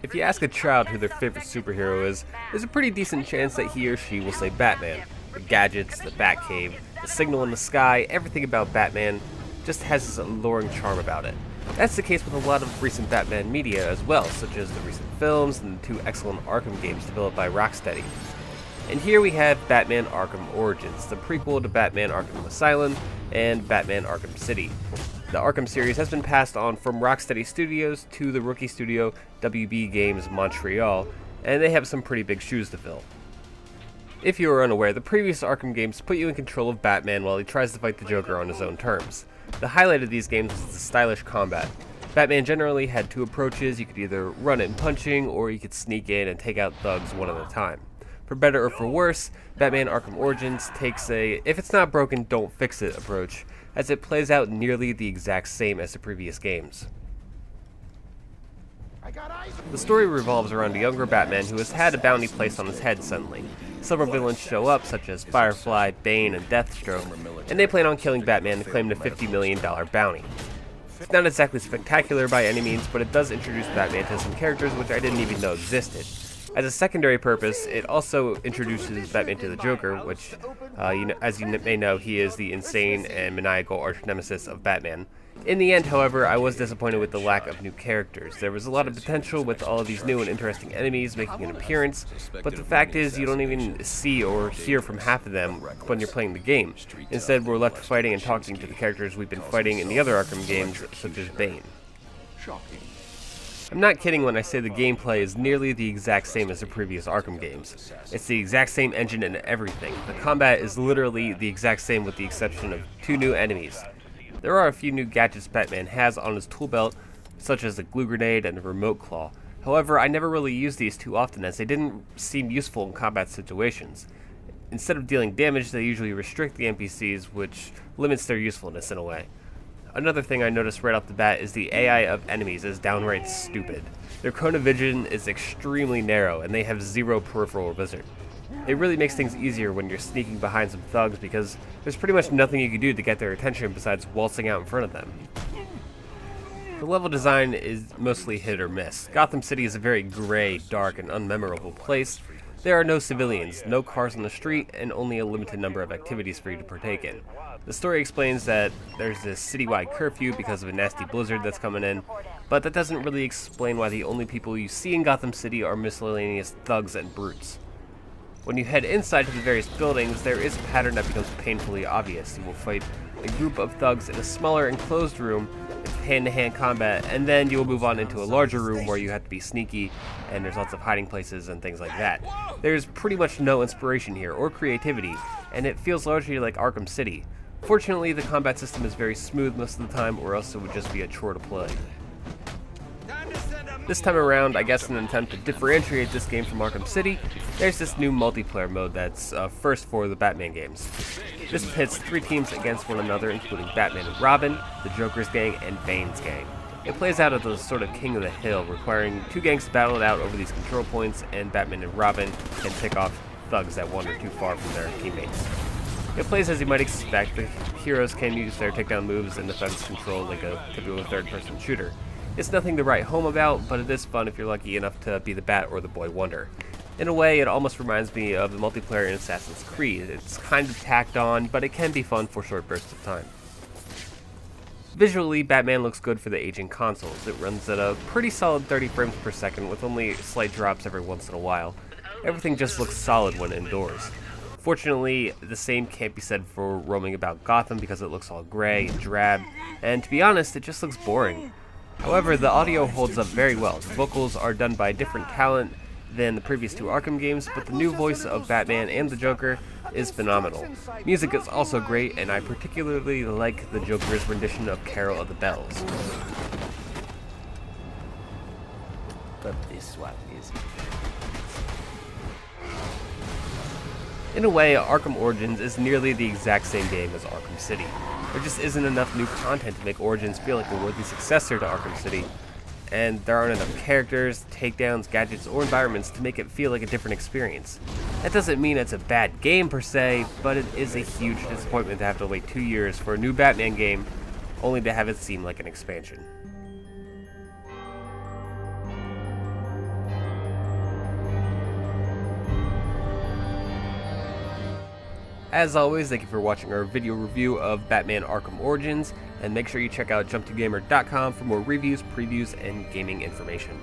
If you ask a child who their favorite superhero is, there's a pretty decent chance that he or she will say Batman. The gadgets, the Batcave, the signal in the sky, everything about Batman just has this alluring charm about it. That's the case with a lot of recent Batman media as well, such as the recent films and the two excellent Arkham games developed by Rocksteady. And here we have Batman Arkham Origins, the prequel to Batman Arkham Asylum and Batman Arkham City. The Arkham series has been passed on from Rocksteady Studios to the rookie studio WB Games Montreal, and they have some pretty big shoes to fill. If you are unaware, the previous Arkham games put you in control of Batman while he tries to fight the Joker on his own terms. The highlight of these games was the stylish combat. Batman generally had two approaches: you could either run in punching, or you could sneak in and take out thugs one at a time. For better or for worse, Batman Arkham Origins takes a if it's not broken, don't fix it approach, as it plays out nearly the exact same as the previous games. The story revolves around a younger Batman who has had a bounty placed on his head suddenly. Several villains show up, such as Firefly, Bane, and Deathstroke, and they plan on killing Batman to claim the $50 million bounty. It's not exactly spectacular by any means, but it does introduce Batman to some characters which I didn't even know existed. As a secondary purpose, it also introduces Batman to the Joker, which, as you may know, he is the insane and maniacal arch-nemesis of Batman. In the end, however, I was disappointed with the lack of new characters. There was a lot of potential with all of these new and interesting enemies making an appearance, but the fact is you don't even see or hear from half of them when you're playing the game. Instead, we're left fighting and talking to the characters we've been fighting in the other Arkham games, such as Bane. I'm not kidding when I say the gameplay is nearly the exact same as the previous Arkham games. It's the exact same engine and everything. The combat is literally the exact same with the exception of two new enemies. There are a few new gadgets Batman has on his tool belt, such as the glue grenade and the remote claw. However, I never really used these too often as they didn't seem useful in combat situations. Instead of dealing damage, they usually restrict the NPCs, which limits their usefulness in a way. Another thing I noticed right off the bat is the AI of enemies is downright stupid. Their cone of vision is extremely narrow, and they have zero peripheral vision. It really makes things easier when you're sneaking behind some thugs because there's pretty much nothing you can do to get their attention besides waltzing out in front of them. The level design is mostly hit or miss. Gotham City is a very gray, dark, and unmemorable place. There are no civilians, no cars on the street, and only a limited number of activities for you to partake in. The story explains that there's this citywide curfew because of a nasty blizzard that's coming in, but that doesn't really explain why the only people you see in Gotham City are miscellaneous thugs and brutes. When you head inside to the various buildings, there is a pattern that becomes painfully obvious. You will fight a group of thugs in a smaller enclosed room with hand-to-hand combat, and then you will move on into a larger room where you have to be sneaky, and there's lots of hiding places and things like that. There's pretty much no inspiration here, or creativity, and it feels largely like Arkham City. Fortunately, the combat system is very smooth most of the time, or else it would just be a chore to play. This time around, I guess in an attempt to differentiate this game from Arkham City, there's this new multiplayer mode that's first for the Batman games. This pits three teams against one another, including Batman and Robin, the Joker's gang, and Bane's gang. It plays out as a sort of King of the Hill, requiring two gangs to battle it out over these control points, and Batman and Robin can pick off thugs that wander too far from their teammates. It plays as you might expect. The heroes can use their takedown moves and the thugs control like a typical third-person shooter. It's nothing to write home about, but it is fun if you're lucky enough to be the Bat or the Boy Wonder. In a way, it almost reminds me of the multiplayer in Assassin's Creed. It's kind of tacked on, but it can be fun for short bursts of time. Visually, Batman looks good for the aging consoles. It runs at a pretty solid 30 frames per second with only slight drops every once in a while. Everything just looks solid when indoors. Fortunately, the same can't be said for roaming about Gotham because it looks all gray and drab, and to be honest, it just looks boring. However, the audio holds up very well. The vocals are done by a different talent than the previous two Arkham games, but the new voice of Batman and the Joker is phenomenal. Music is also great, and I particularly like the Joker's rendition of Carol of the Bells. But this one is... In a way, Arkham Origins is nearly the exact same game as Arkham City. There just isn't enough new content to make Origins feel like a worthy successor to Arkham City, and there aren't enough characters, takedowns, gadgets, or environments to make it feel like a different experience. That doesn't mean it's a bad game per se, but it is a huge disappointment to have to wait 2 years for a new Batman game, only to have it seem like an expansion. As always, thank you for watching our video review of Batman Arkham Origins, and make sure you check out JumpToGamer.com for more reviews, previews, and gaming information.